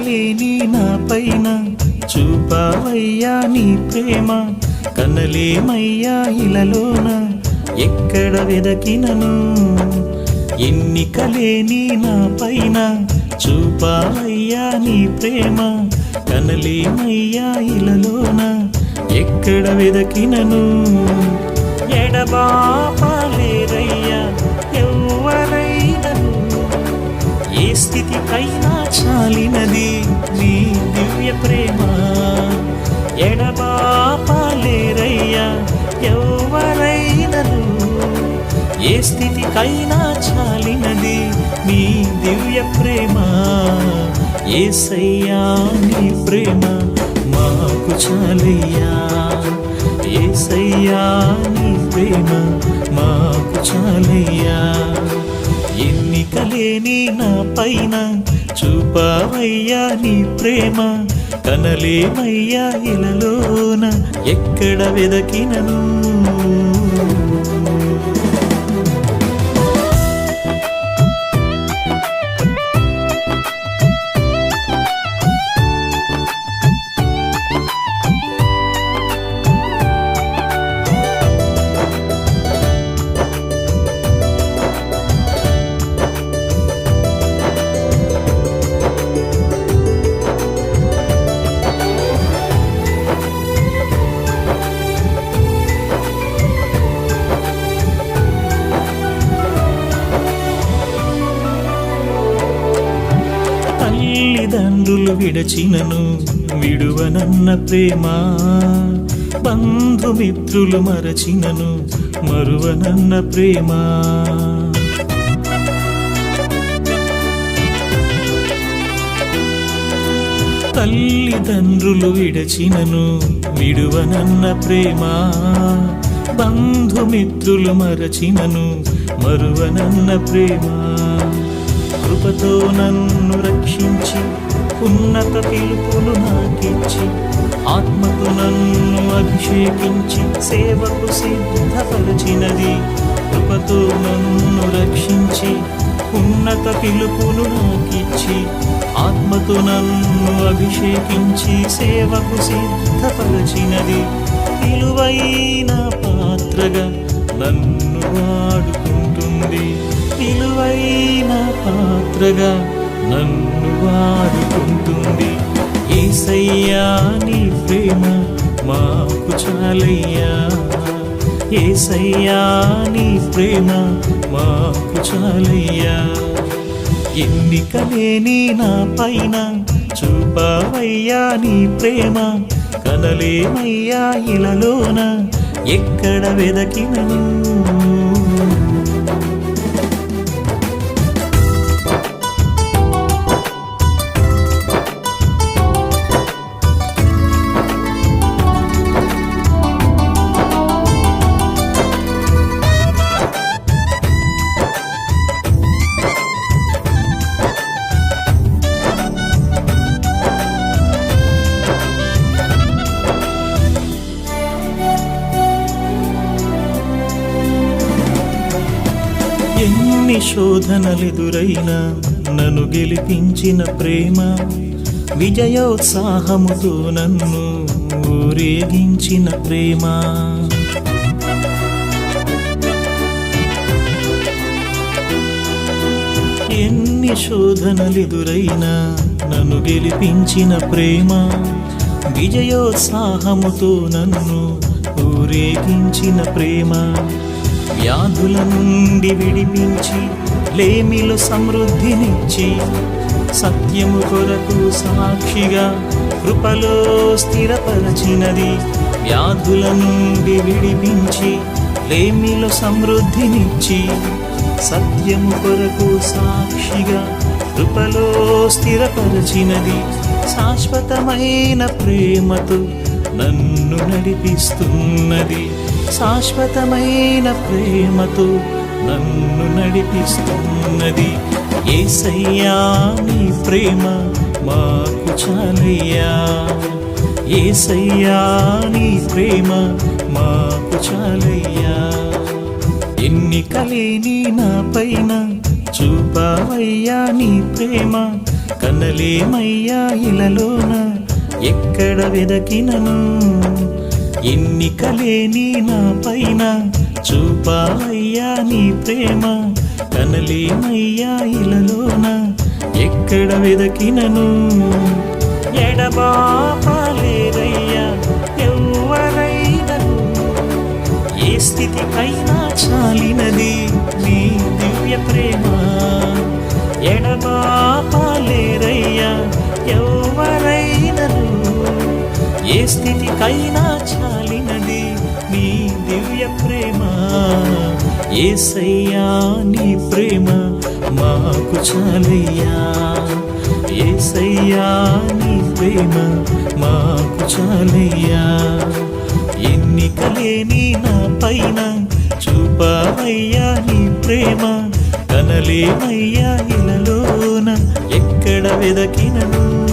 ఎన్నికలేని నా పైన చూపావయ్యా నీ ప్రేమ. కనలేమయ్యా ఇలలోన ఎక్కడ వెదకినను. ఎన్నికలేని నా పైన చూపావయ్యా నీ ప్రేమ. కనలేమయ్యా ఇలలోన ఎక్కడ వెదకినను. ఎడబాపలేరయ్యా ఎవ్వరైనను. ఏ స్థితికైనా చాలినది నీ దివ్య ప్రేమ. ఎడబాపలేరయ్యా ఎవ్వరైనను. ఏ స్థితికైనా చాలినది నీ దివ్య ప్రేమ. యేసయ్యా నీ ప్రేమ మాకు చాలయ్యా. యేసయ్యా నీ ప్రేమ మాకు చాలయ్యా. ఎన్నికలేని నా పైన చూపావయ్యా నీ ప్రేమ. కనలేమయ్యా ఇలలోన ఎక్కడ వెదకినను. తల్లిదండ్రులు విడచినను విడువనన్న ప్రేమ. బంధుమిత్రులు మరచినను మరువనన్న ప్రేమ. తల్లిదండ్రులు విడచినను విడువనన్న ప్రేమ. బంధుమిత్రులు మరచినను మరువనన్న ప్రేమ. కృపతో నన్ను రక్షించి ఉన్నత పిలుపును నాకిచ్చి ఆత్మతో నన్ను అభిషేకించి సేవకు సిద్ధపరచినది. కృపతో నన్ను రక్షించి ఉన్నత పిలుపును నాకిచ్చి ఆత్మతో నన్ను అభిషేకించి సేవకు సిద్ధపరచినది. విలువైన పాత్రగా నన్ను వాడుకుంటుంది. విలువైన పాత్రగా నన్ను వాడుకుంటుంది. యేసయ్యా నీ ప్రేమ మాకు చాలయ్యా. యేసయ్యా నీ ప్రేమ మాకు చాలయ్యా. ఎన్నికలేని నా పైన చూపావయ్యా నీ ప్రేమ. కనలేమయ్యా ఇలలోన ఎక్కడ వెదకినను. ఎన్ని శోధనలెదురైనా నన్ను గెలిపించిన ప్రేమ. విజయోత్సాహముతో నన్ను ఊరేగించిన ప్రేమ. ఎన్ని శోధనలెదురైనా నన్ను గెలిపించిన ప్రేమ. విజయోత్సాహముతో నన్ను ఊరేగించిన ప్రేమ. వ్యాధుల నుండి విడిపించి లేమిలో సమృద్ధినిచ్చి సత్యము కొరకు సాక్షిగా కృపలో స్థిరపరచినది. వ్యాధుల నుండి విడిపించి లేమిలో సమృద్ధినిచ్చి సత్యము కొరకు సాక్షిగా కృపలో స్థిరపరచినది. శాశ్వతమైన ప్రేమతో నన్ను నడిపిస్తున్నది. శాశ్వతమైన ప్రేమతో నన్ను నడిపిస్తున్నది. యేసయ్యా నీ ప్రేమ మాకు చాలయ్యా. యేసయ్యా నీ ప్రేమ మాకు చాలయ్యా. ఎన్నికలేని నా పైన చూపావయ్యా నీ ప్రేమ. కనలేమయ్యా ఇలలోన ఎక్కడ వెదకినను. ఎన్నికలేని నా పైన చూపావయ్యా నీ ప్రేమ. కనలేమయ్యా ఇలలోన ఎక్కడ వెదకినను. ఎడబాపలేరయ్యా ఎవ్వరైనను. ఏ స్థితికైనా చాలినది నీ దివ్య ప్రేమ. ఎడబాపలేరయ్యా ఎవ్వరైనను. ఏ స్థితికైనా చాలినది నీ దివ్య ప్రేమ. యేసయ్యా నీ ప్రేమ మాకు చాలయ్యా. యేసయ్యా నీ ప్రేమ మాకు చాలయ్యా. ఎన్నికలేని నా పైన చూపావయ్యా నీ ప్రేమ. కనలేమయ్యా ఇలలోన ఎక్కడ వెదకినను.